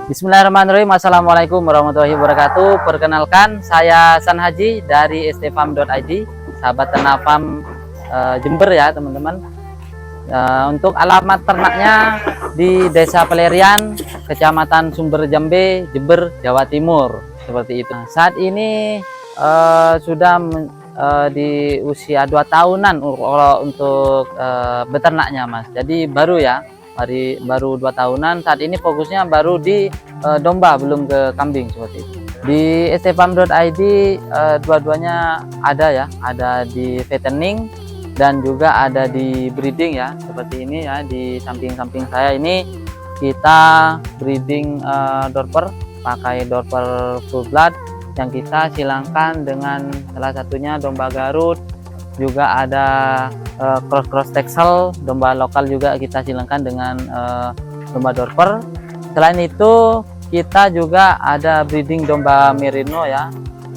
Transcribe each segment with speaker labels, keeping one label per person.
Speaker 1: Bismillahirrahmanirrahim. Assalamualaikum warahmatullahi wabarakatuh. Perkenalkan, saya San Haji dari stfarm.id, sahabat ternak farm Jember ya teman-teman. Untuk alamat ternaknya di Desa Pelerian, Kecamatan Sumber Jambe, Jember, Jawa Timur, seperti itu. Saat ini sudah di usia 2 tahunan untuk beternaknya, Mas. Jadi baru ya. Baru 2 tahunan. Saat ini fokusnya baru di domba, belum ke kambing seperti itu. Di stfarm.id dua-duanya ada ya, ada di fattening dan juga ada di breeding ya, seperti ini ya. Di samping-samping saya ini kita breeding Dorper, pakai Dorper full blood yang kita silangkan dengan salah satunya domba Garut, juga ada cross Texel, domba lokal juga kita silangkan dengan domba Dorper. Selain itu kita juga ada breeding domba Merino ya,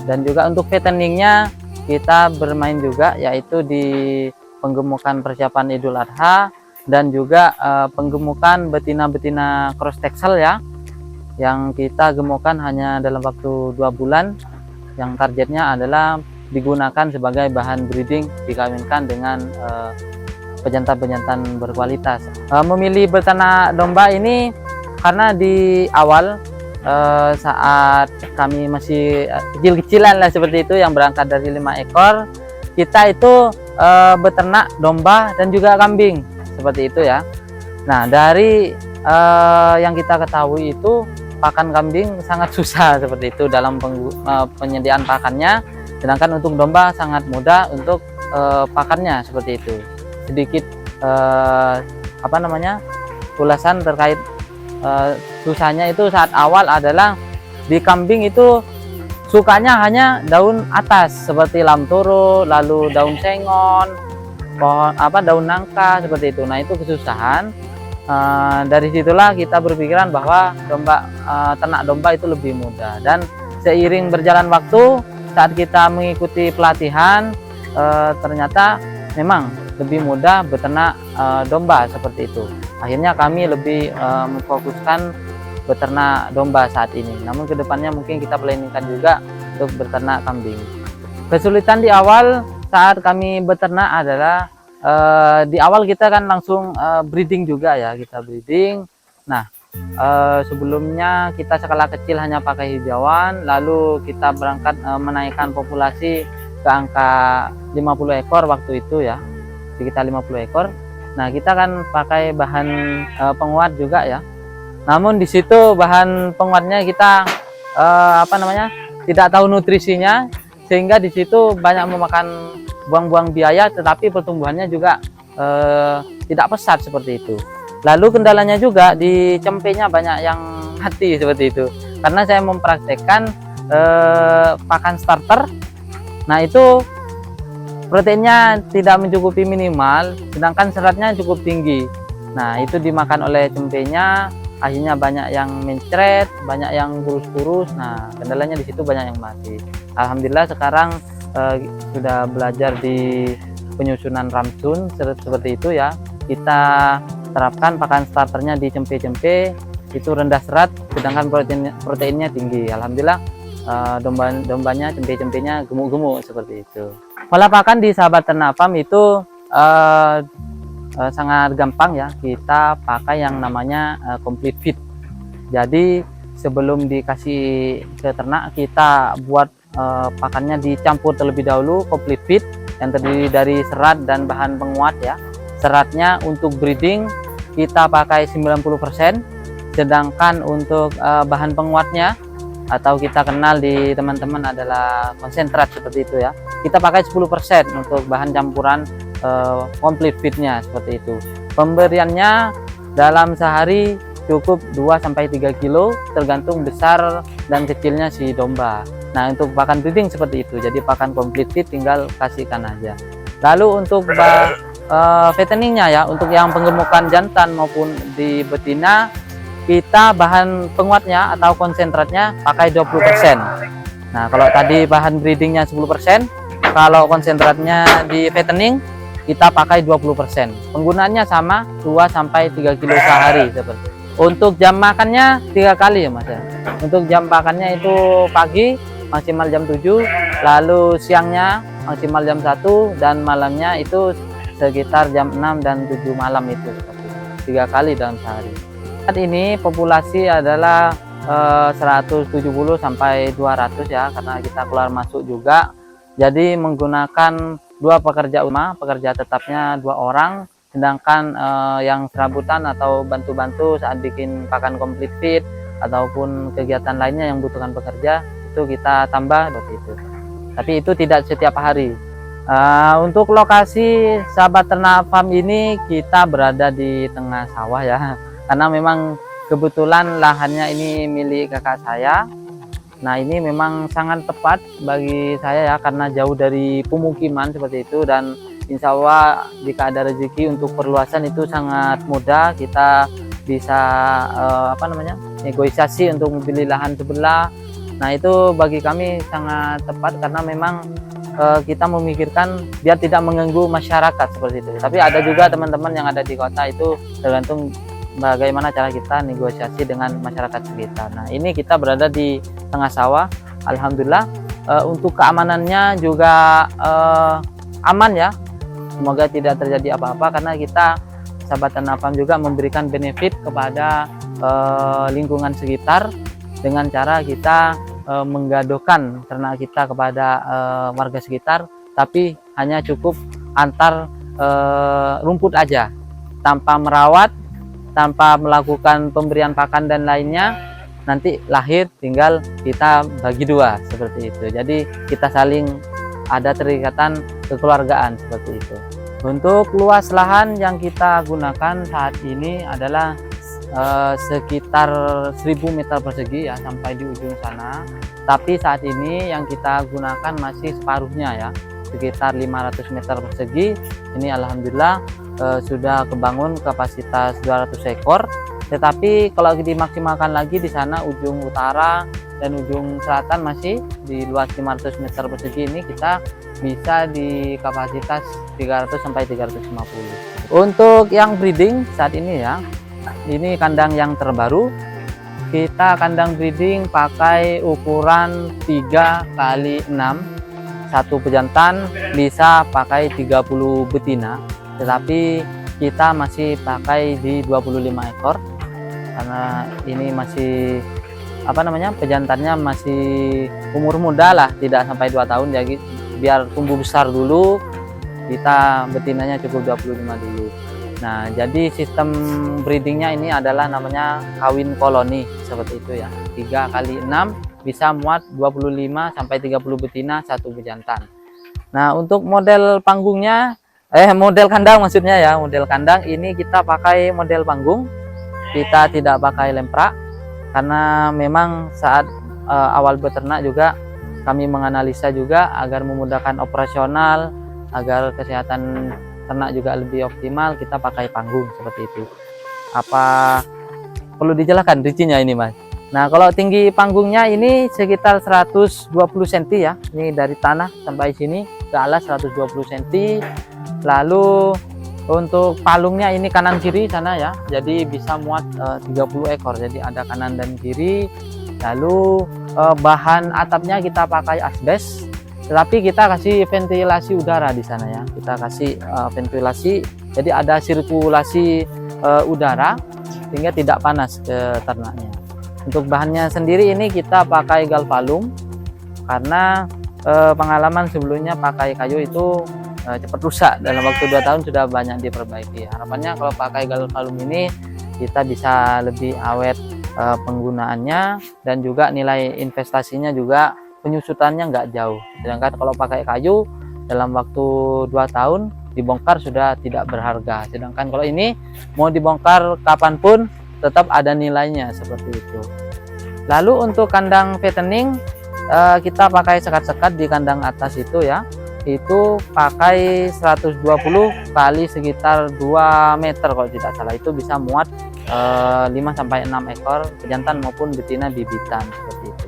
Speaker 1: dan juga untuk fatteningnya kita bermain juga, yaitu di penggemukan persiapan Idul Adha dan juga penggemukan betina-betina cross Texel ya, yang kita gemukan hanya dalam waktu 2 bulan, yang targetnya adalah digunakan sebagai bahan breeding, dikawinkan dengan pejantan-pejantan berkualitas. Memilih beternak domba ini karena di awal saat kami masih kecil-kecilan lah seperti itu, yang berangkat dari 5 ekor, kita itu beternak domba dan juga kambing seperti itu ya. Nah, dari yang kita ketahui itu pakan kambing sangat susah seperti itu dalam penyediaan pakannya. Sedangkan untuk domba sangat mudah untuk pakannya seperti itu. Sedikit ulasan terkait susahnya itu saat awal adalah di kambing itu sukanya hanya daun atas seperti lamtoro, lalu daun sengon, pohon daun nangka seperti itu. Nah, itu kesusahan. Dari situlah kita berpikiran bahwa ternak domba itu lebih mudah, dan seiring berjalan waktu saat kita mengikuti pelatihan ternyata memang lebih mudah beternak domba seperti itu. Akhirnya kami lebih memfokuskan beternak domba saat ini. Namun kedepannya mungkin kita planningkan juga untuk beternak kambing. Kesulitan di awal saat kami beternak adalah di awal kita kan langsung breeding juga ya, kita breeding. Nah, sebelumnya kita skala kecil hanya pakai hijauan, lalu kita berangkat menaikkan populasi ke angka 50 ekor waktu itu ya, sekitar 50 ekor. Nah, kita kan pakai bahan penguat juga ya. Namun di situ bahan penguatnya kita tidak tahu nutrisinya, sehingga di situ banyak memakan buang-buang biaya, tetapi pertumbuhannya juga tidak pesat seperti itu. Lalu kendalanya juga di cempenya banyak yang mati seperti itu, karena saya mempraktekkan pakan starter. Nah, itu proteinnya tidak mencukupi minimal, sedangkan seratnya cukup tinggi. Nah, itu dimakan oleh cempenya, akhirnya banyak yang mencret, banyak yang kurus-kurus. Nah, kendalanya di situ banyak yang mati. Alhamdulillah sekarang sudah belajar di penyusunan ramsun seperti itu ya. Kita terapkan pakan starternya di cempe-cempe, itu rendah serat, sedangkan proteinnya tinggi. Alhamdulillah dombanya, cempe-cempenya gemuk-gemuk seperti itu. Pola pakan di sahabat ternak farm itu sangat gampang ya. Kita pakai yang namanya complete feed. Jadi sebelum dikasih ke ternak, kita buat pakannya dicampur terlebih dahulu complete feed yang terdiri dari serat dan bahan penguat ya. Seratnya untuk breeding kita pakai 90%, sedangkan untuk bahan penguatnya atau kita kenal di teman-teman adalah konsentrat seperti itu ya, kita pakai 10% untuk bahan campuran complete feednya seperti itu. Pemberiannya dalam sehari cukup 2-3 kilo tergantung besar dan kecilnya si domba. Nah, untuk pakan breeding seperti itu, jadi pakan complete feed tinggal kasihkan aja. Lalu untuk fatteningnya ya, untuk yang penggemukan jantan maupun di betina, kita bahan penguatnya atau konsentratnya pakai 20%. Nah, kalau tadi bahan breedingnya 10%, kalau konsentratnya di fattening kita pakai 20%. Penggunaannya sama 2-3 kilo sehari Untuk jam makannya 3 kali ya Mas ya. Untuk jam makannya itu pagi maksimal jam 7, lalu siangnya maksimal jam 1, dan malamnya itu sekitar jam 6 dan 7 malam itu, 3 kali dalam sehari. Saat ini populasi adalah 170 sampai 200 ya, karena kita keluar masuk juga. Jadi menggunakan 2 pekerja utama, pekerja tetapnya 2 orang, sedangkan yang serabutan atau bantu-bantu saat bikin pakan komplit feed ataupun kegiatan lainnya yang butuhkan pekerja itu kita tambah seperti itu. Tapi itu tidak setiap hari. Untuk lokasi Sahabat Ternak Farm ini kita berada di tengah sawah ya, karena memang kebetulan lahannya ini milik kakak saya. Nah ini memang sangat tepat bagi saya ya, karena jauh dari pemukiman seperti itu, dan insya Allah jika ada rezeki untuk perluasan itu sangat mudah. Kita bisa negosiasi untuk membeli lahan sebelah. Nah itu bagi kami sangat tepat, karena memang kita memikirkan biar tidak mengganggu masyarakat seperti itu. Tapi ada juga teman-teman yang ada di kota, itu tergantung bagaimana cara kita negosiasi dengan masyarakat sekitar. Nah ini kita berada di tengah sawah, alhamdulillah. Untuk keamanannya juga aman ya. Semoga tidak terjadi apa-apa, karena kita Sahabat Ternak Farm juga memberikan benefit kepada lingkungan sekitar dengan cara kita menggadokan ternak kita kepada warga sekitar, tapi hanya cukup antar rumput aja, tanpa merawat, tanpa melakukan pemberian pakan dan lainnya. Nanti lahir tinggal kita bagi 2 seperti itu. Jadi kita saling ada terikatan kekeluargaan seperti itu. Untuk luas lahan yang kita gunakan saat ini adalah sekitar 1000 meter persegi ya, sampai di ujung sana. Tapi saat ini yang kita gunakan masih separuhnya ya, sekitar 500 meter persegi. Ini alhamdulillah sudah kebangun kapasitas 200 ekor. Tetapi kalau dimaksimalkan lagi di sana ujung utara dan ujung selatan masih di luas 500 meter persegi ini kita bisa di kapasitas 300 sampai 350. Untuk yang breeding saat ini ya, ini kandang yang terbaru. Kita kandang breeding pakai ukuran 3x6, 1 pejantan, bisa pakai 30 betina. Tetapi kita masih pakai di 25 ekor karena ini masih pejantannya masih umur muda lah, tidak sampai 2 tahun, jadi biar tumbuh besar dulu. Kita betinanya cukup 25 dulu. Nah jadi sistem breedingnya ini adalah namanya kawin koloni seperti itu ya, 3x6 bisa muat 25 sampai 30 betina, 1 bejantan. Nah untuk model panggungnya model kandang maksudnya ya, model kandang ini kita pakai model panggung, kita tidak pakai lemprak, karena memang saat awal beternak juga kami menganalisa juga agar memudahkan operasional, agar kesehatan ternak juga lebih optimal, kita pakai panggung seperti itu. Apa perlu dijelaskan rincinya ini Mas? Nah kalau tinggi panggungnya ini sekitar 120 cm ya, ini dari tanah sampai sini ke alas 120 cm. Lalu untuk palungnya ini kanan kiri sana ya, jadi bisa muat 30 ekor, jadi ada kanan dan kiri. Lalu bahan atapnya kita pakai asbes, tetapi kita kasih ventilasi udara di sana ya, kita kasih ventilasi, jadi ada sirkulasi udara sehingga tidak panas ke ternaknya. Untuk bahannya sendiri ini kita pakai galvalum, karena pengalaman sebelumnya pakai kayu itu cepat rusak, dalam waktu 2 tahun sudah banyak diperbaiki. Harapannya kalau pakai galvalum ini kita bisa lebih awet penggunaannya, dan juga nilai investasinya juga penyusutannya nggak jauh. Sedangkan kalau pakai kayu dalam waktu 2 tahun dibongkar sudah tidak berharga. Sedangkan kalau ini mau dibongkar kapanpun tetap ada nilainya seperti itu. Lalu untuk kandang fattening kita pakai sekat-sekat di kandang atas itu ya, itu pakai 120 kali sekitar 2 meter kalau tidak salah, itu bisa muat 5 sampai 6 ekor pejantan maupun betina bibitan seperti itu.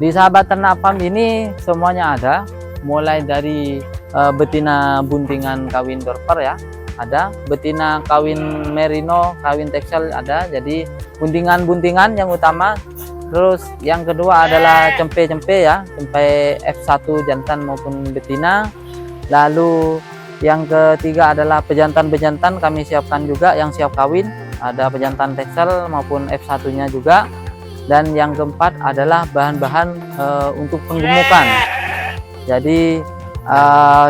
Speaker 1: Di Sahabat Ternak Farm ini semuanya ada, mulai dari betina buntingan kawin dorper ya, ada, betina kawin merino, kawin Texel ada. Jadi buntingan-buntingan yang utama. Terus yang kedua adalah cempe-cempe ya, cempe F1 jantan maupun betina. Lalu yang ketiga adalah pejantan-pejantan kami siapkan juga yang siap kawin, ada pejantan Texel maupun F1-nya juga. Dan yang keempat adalah bahan-bahan untuk penggemukan. Jadi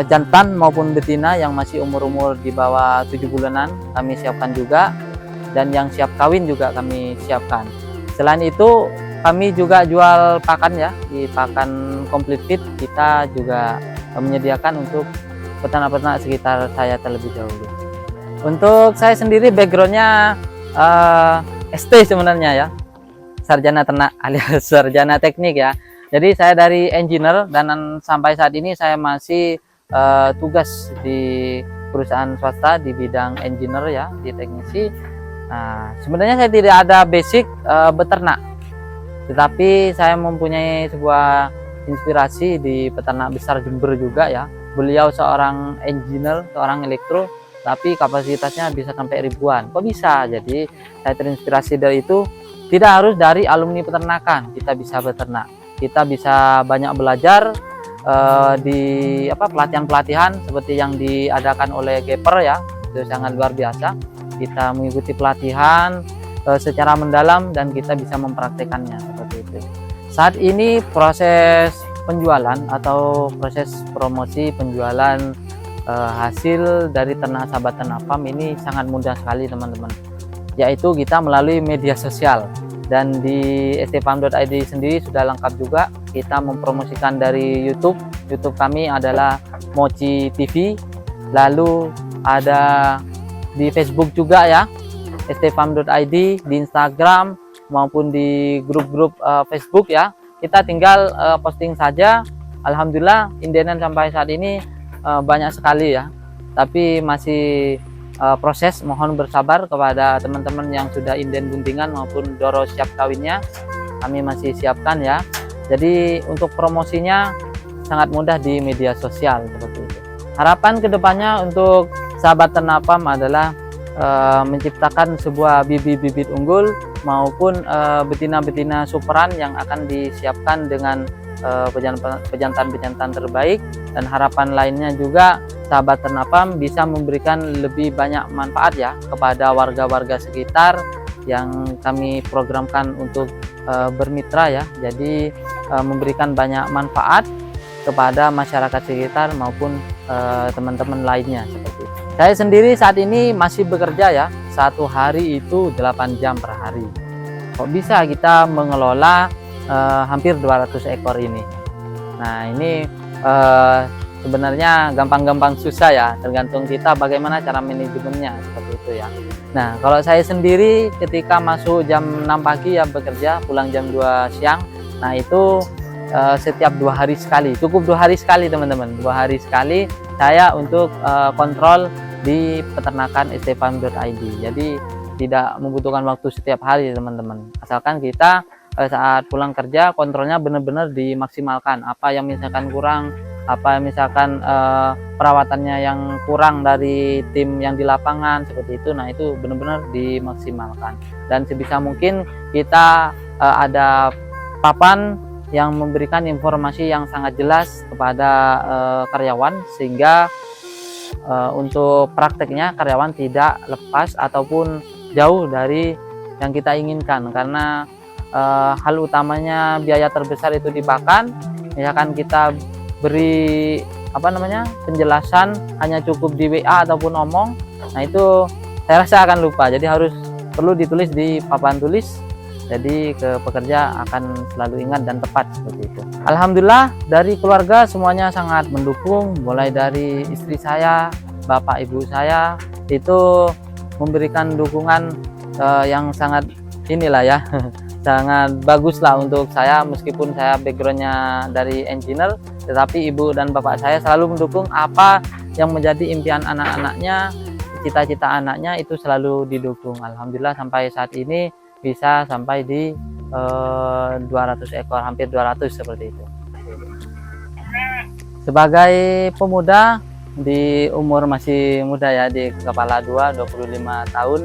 Speaker 1: jantan maupun betina yang masih umur-umur di bawah 7 bulanan kami siapkan juga, dan yang siap kawin juga kami siapkan. Selain itu kami juga jual pakan ya, di pakan complete feed kita juga menyediakan untuk peternak-peternak sekitar saya terlebih dahulu. Untuk saya sendiri backgroundnya ST sebenarnya ya, sarjana ternak alias sarjana teknik ya. Jadi saya dari engineer dan sampai saat ini saya masih tugas di perusahaan swasta di bidang engineer ya, di teknisi. Nah, sebenarnya saya tidak ada basic beternak, tetapi saya mempunyai sebuah inspirasi di peternak besar Jember juga ya. Beliau seorang engineer, seorang elektro, tapi kapasitasnya bisa sampai ribuan. Kok bisa? Jadi saya terinspirasi dari itu. Tidak harus dari alumni peternakan kita bisa beternak. Kita bisa banyak belajar di pelatihan-pelatihan seperti yang diadakan oleh Geper ya. Itu sangat luar biasa. Kita mengikuti pelatihan secara mendalam dan kita bisa mempraktekannya seperti itu. Saat ini proses penjualan atau proses promosi penjualan hasil dari ternak sahabat ternak farm ini sangat mudah sekali teman-teman, yaitu kita melalui media sosial. Dan di stfarm.id sendiri sudah lengkap juga, kita mempromosikan dari YouTube kami adalah Mochi TV, lalu ada di Facebook juga ya, stfarm.id, di Instagram maupun di grup-grup Facebook ya. Kita tinggal posting saja. Alhamdulillah indenan sampai saat ini banyak sekali ya, tapi masih proses. Mohon bersabar kepada teman-teman yang sudah inden buntingan maupun doro siap kawinnya, kami masih siapkan ya. Jadi untuk promosinya sangat mudah di media sosial seperti itu. Harapan kedepannya untuk sahabat ternak farm adalah menciptakan sebuah bibit-bibit unggul maupun betina-betina superan yang akan disiapkan dengan pejantan-pejantan terbaik. Dan harapan lainnya juga sahabat ternak farm bisa memberikan lebih banyak manfaat ya kepada warga-warga sekitar yang kami programkan untuk bermitra ya. Jadi memberikan banyak manfaat kepada masyarakat sekitar maupun teman-teman lainnya seperti itu. Saya sendiri saat ini masih bekerja ya, satu hari itu 8 jam per hari. Kok bisa kita mengelola hampir 200 ekor ini? Nah ini sebenarnya gampang-gampang susah ya, tergantung kita bagaimana cara manajemennya seperti itu ya. Nah kalau saya sendiri ketika masuk jam 6 pagi ya bekerja, pulang jam 2 siang. Nah itu setiap 2 hari sekali, cukup 2 hari sekali teman-teman, 2 hari sekali saya untuk kontrol di peternakan stfarm.id. Jadi tidak membutuhkan waktu setiap hari teman-teman, asalkan kita saat pulang kerja kontrolnya benar-benar dimaksimalkan. Apa yang misalkan kurang, apa yang misalkan perawatannya yang kurang dari tim yang di lapangan seperti itu, nah itu benar-benar dimaksimalkan. Dan sebisa mungkin kita ada papan yang memberikan informasi yang sangat jelas kepada karyawan, sehingga untuk prakteknya karyawan tidak lepas ataupun jauh dari yang kita inginkan. Karena hal utamanya biaya terbesar itu di pakan. Misalkan kita beri penjelasan hanya cukup di WA ataupun omong, nah itu saya rasa akan lupa. Jadi perlu ditulis di papan tulis, jadi ke pekerja akan selalu ingat dan tepat seperti itu. Alhamdulillah dari keluarga semuanya sangat mendukung, mulai dari istri saya, bapak ibu saya itu memberikan dukungan yang sangat ya sangat bagus lah untuk saya. Meskipun saya backgroundnya dari engineer, tetapi ibu dan bapak saya selalu mendukung. Apa yang menjadi impian anak-anaknya, cita-cita anaknya itu selalu didukung. Alhamdulillah sampai saat ini bisa sampai di 200 ekor, hampir 200 seperti itu. Sebagai pemuda di umur masih muda ya, di kepala 25 tahun,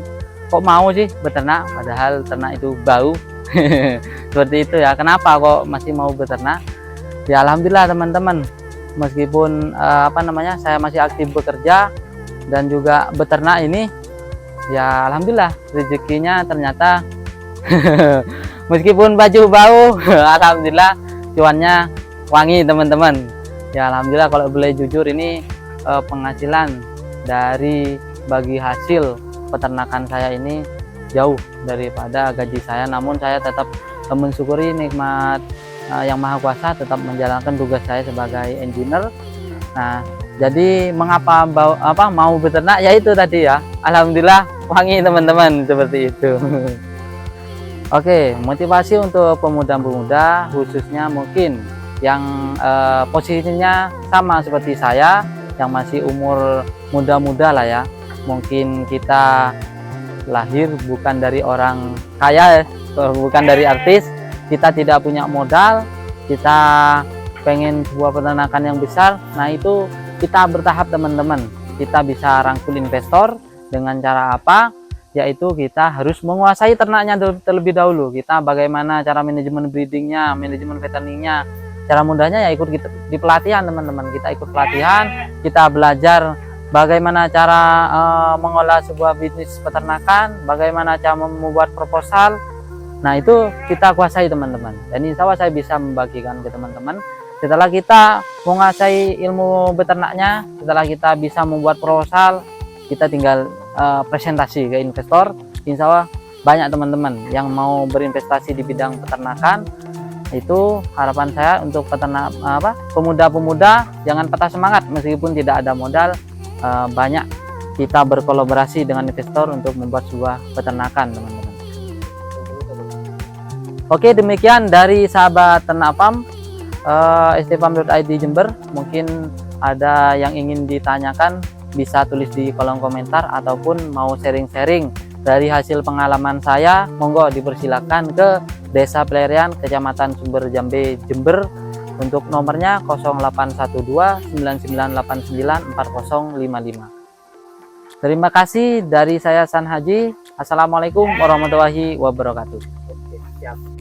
Speaker 1: kok mau sih beternak padahal ternak itu bau. Seperti itu ya. Kenapa kok masih mau beternak? Ya alhamdulillah teman-teman, meskipun saya masih aktif bekerja dan juga beternak ini, ya alhamdulillah rezekinya ternyata meskipun baju bau, alhamdulillah cuannya wangi teman-teman. Ya alhamdulillah, kalau boleh jujur ini penghasilan dari bagi hasil peternakan saya ini jauh daripada gaji saya, namun saya tetap mensyukuri nikmat yang maha kuasa, tetap menjalankan tugas saya sebagai engineer. Nah, jadi mengapa mau beternak, yaitu tadi ya, alhamdulillah wangi teman-teman, seperti itu. Oke, motivasi untuk pemuda-pemuda khususnya mungkin yang posisinya sama seperti saya, yang masih umur muda-muda lah ya. Mungkin kita lahir bukan dari orang kaya, bukan dari artis, kita tidak punya modal, kita pengen sebuah peternakan yang besar. Nah itu kita bertahap teman-teman, kita bisa rangkul investor dengan cara apa? Yaitu kita harus menguasai ternaknya terlebih dahulu. Kita bagaimana cara manajemen breedingnya, manajemen fatteningnya. Cara mudahnya ya ikut di pelatihan teman-teman, kita ikut pelatihan, kita belajar bagaimana cara mengolah sebuah bisnis peternakan, bagaimana cara membuat proposal. Nah itu kita kuasai teman-teman, dan insya Allah saya bisa membagikan ke teman-teman. Setelah kita menguasai ilmu beternaknya, setelah kita bisa membuat proposal, kita tinggal presentasi ke investor. Insya Allah banyak teman-teman yang mau berinvestasi di bidang peternakan. Itu harapan saya untuk peternak pemuda-pemuda, jangan patah semangat meskipun tidak ada modal. Banyak kita berkolaborasi dengan investor untuk membuat sebuah peternakan teman-teman. Oke, demikian dari sahabat ternak farm stfarm.id Jember. Mungkin ada yang ingin ditanyakan, bisa tulis di kolom komentar, ataupun mau sharing-sharing dari hasil pengalaman saya, monggo dipersilakan ke Desa Pelerian, Kecamatan Sumber Jambe, Jember. Untuk nomornya 0812 9989 4055. Terima kasih dari saya San Haji. Assalamualaikum warahmatullahi wabarakatuh.
Speaker 2: Oke, siap.